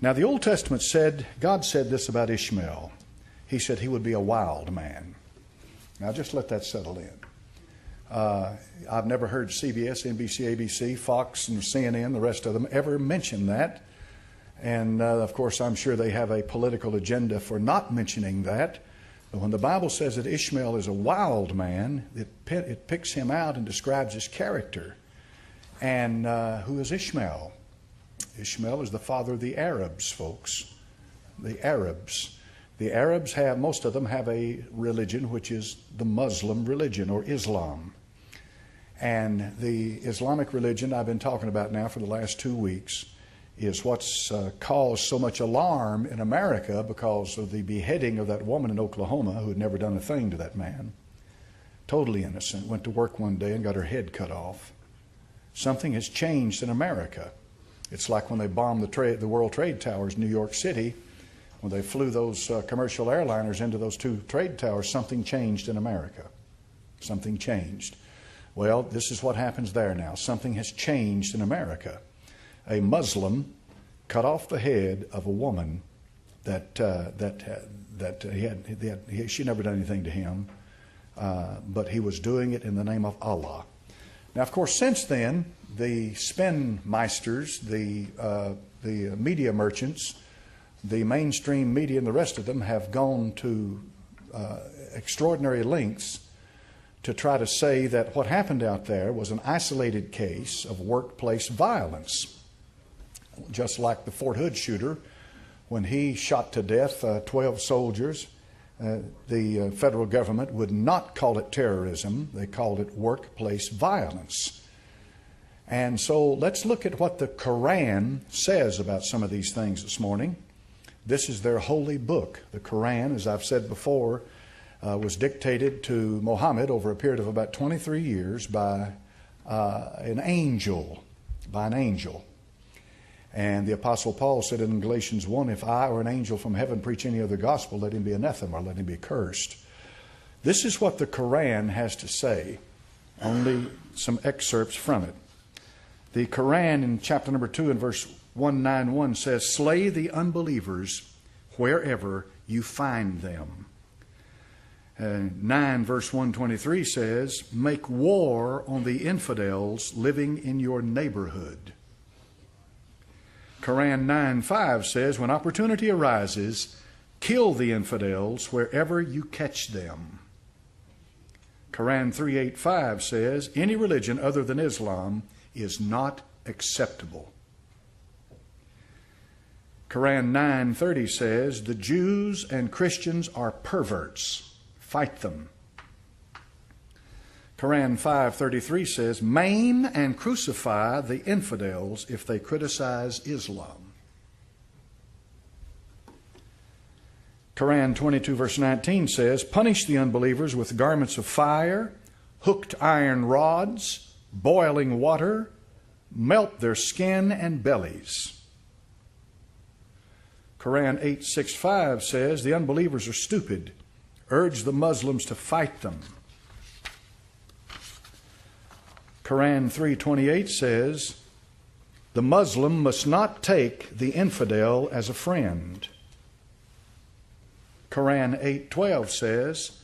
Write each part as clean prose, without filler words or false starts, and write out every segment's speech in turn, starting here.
Now, the Old Testament said, God said this about Ishmael. He said he would be a wild man. Now, just let that settle in. I've never heard CBS, NBC, ABC, Fox, and CNN, the rest of them, ever mention that. And, of course, I'm sure they have a political agenda for not mentioning that. But when the Bible says that Ishmael is a wild man, it picks him out and describes his character. And who is Ishmael? Ishmael is the father of the Arabs, folks. The Arabs. The Arabs have, most of them have a religion which is the Muslim religion, or Islam. And the Islamic religion I've been talking about now for the last 2 weeks is what's caused so much alarm in America because of the beheading of that woman in Oklahoma who had never done a thing to that man. Totally innocent. Went to work one day and got her head cut off. Something has changed in America. It's like when they bombed the World Trade Towers in New York City. When they flew those commercial airliners into those 2 trade towers, something changed in America. Something changed. Well, this is what happens there now. Something has changed in America. A Muslim cut off the head of a woman she never done anything to him, but he was doing it in the name of Allah. Now, of course, since then, the spin meisters, the media merchants, the mainstream media and the rest of them have gone to extraordinary lengths to try to say that what happened out there was an isolated case of workplace violence. Just like the Fort Hood shooter, when he shot to death 12 soldiers, the federal government would not call it terrorism. They called it workplace violence. And so let's look at what the Quran says about some of these things this morning. This is their holy book. The Quran, as I've said before, was dictated to Muhammad over a period of about 23 years by an angel. And the Apostle Paul said in Galatians 1, if I or an angel from heaven preach any other gospel, let him be anathema, or let him be cursed. This is what the Quran has to say. Only some excerpts from it. The Quran in chapter number 2 and verse 191 says, slay the unbelievers wherever you find them. 9 verse 123 says, make war on the infidels living in your neighborhood. Quran 9:5 says, when opportunity arises, kill the infidels wherever you catch them. Quran 3:8-5 says, any religion other than Islam is not acceptable. Quran 9:30 says, the Jews and Christians are perverts. Fight them. Quran 5:33 says, maim and crucify the infidels if they criticize Islam. Quran 22 verse 19 says, punish the unbelievers with garments of fire, hooked iron rods, boiling water, melt their skin and bellies. Quran 8:6-5 says, the unbelievers are stupid. Urge the Muslims to fight them. Quran 3:28 says, the Muslim must not take the infidel as a friend. Quran 8:12 says,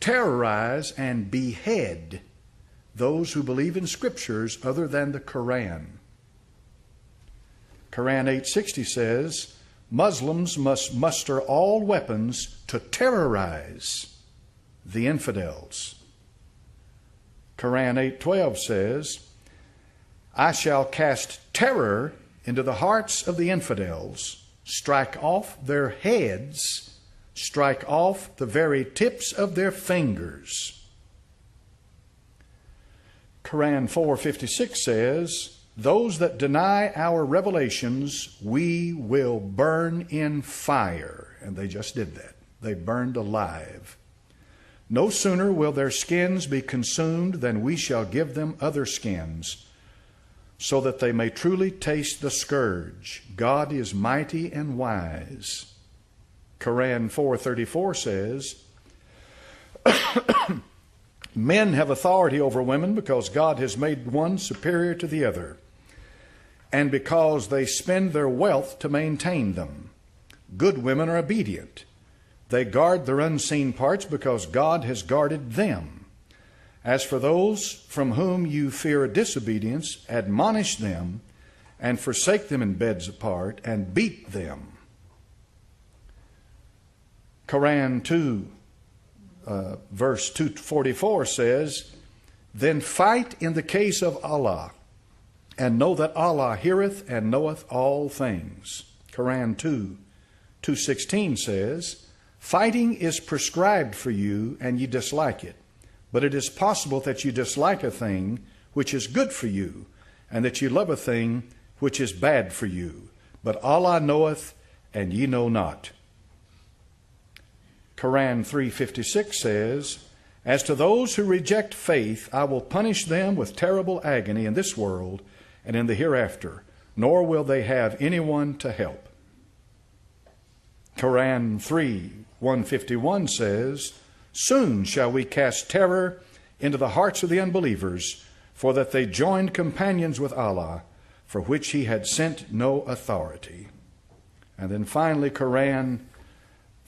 terrorize and behead those who believe in scriptures other than the Quran. Quran 8:60 says, Muslims must muster all weapons to terrorize the infidels. Quran 8:12 says, I shall cast terror into the hearts of the infidels, strike off their heads, strike off the very tips of their fingers. Quran 4:56 says, those that deny our revelations, we will burn in fire. And they just did that. They burned alive. No sooner will their skins be consumed than we shall give them other skins, so that they may truly taste the scourge. God is mighty and wise. Quran 4:34 says, men have authority over women because God has made one superior to the other. and because they spend their wealth to maintain them. Good women are obedient. They guard their unseen parts because God has guarded them. As for those from whom you fear disobedience, admonish them and forsake them in beds apart and beat them. Quran 2, verse 244 says, Then fight in the case of Allah, and know that Allah heareth and knoweth all things. Quran 2:16 says, Fighting is prescribed for you, and ye dislike it. But it is possible that you dislike a thing which is good for you, and that you love a thing which is bad for you. But Allah knoweth, and ye know not. Quran 3:56 says, As to those who reject faith, I will punish them with terrible agony in this world and in the hereafter, nor will they have anyone to help. Quran 3:151 says, Soon shall we cast terror into the hearts of the unbelievers, for that they joined companions with Allah, for which he had sent no authority. And then finally, Quran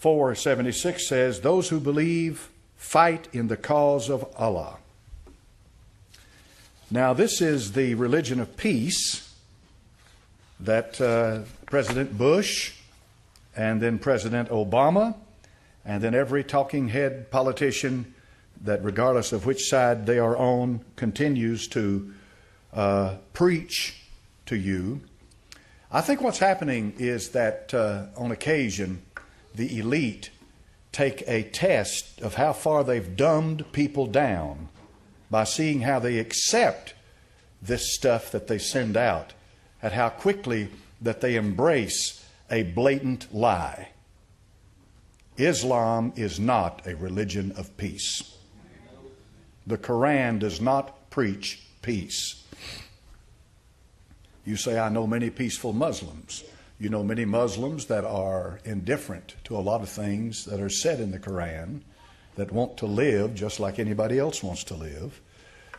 4:76 says, Those who believe fight in the cause of Allah. Now, this is the religion of peace that President Bush and then President Obama and then every talking head politician that, regardless of which side they are on, continues to preach to you. I think what's happening is that on occasion the elite take a test of how far they've dumbed people down by seeing how they accept this stuff that they send out and how quickly that they embrace a blatant lie. Islam is not a religion of peace. The Quran does not preach peace. You say, I know many peaceful Muslims. You know many Muslims that are indifferent to a lot of things that are said in the Quran, that want to live just like anybody else wants to live.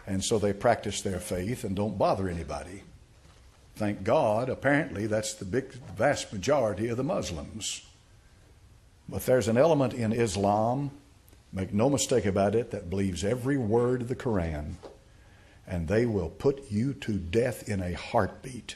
And so they practice their faith and don't bother anybody. Thank God, apparently that's the vast majority of the Muslims. But there's an element in Islam, make no mistake about it, that believes every word of the Quran, and they will put you to death in a heartbeat.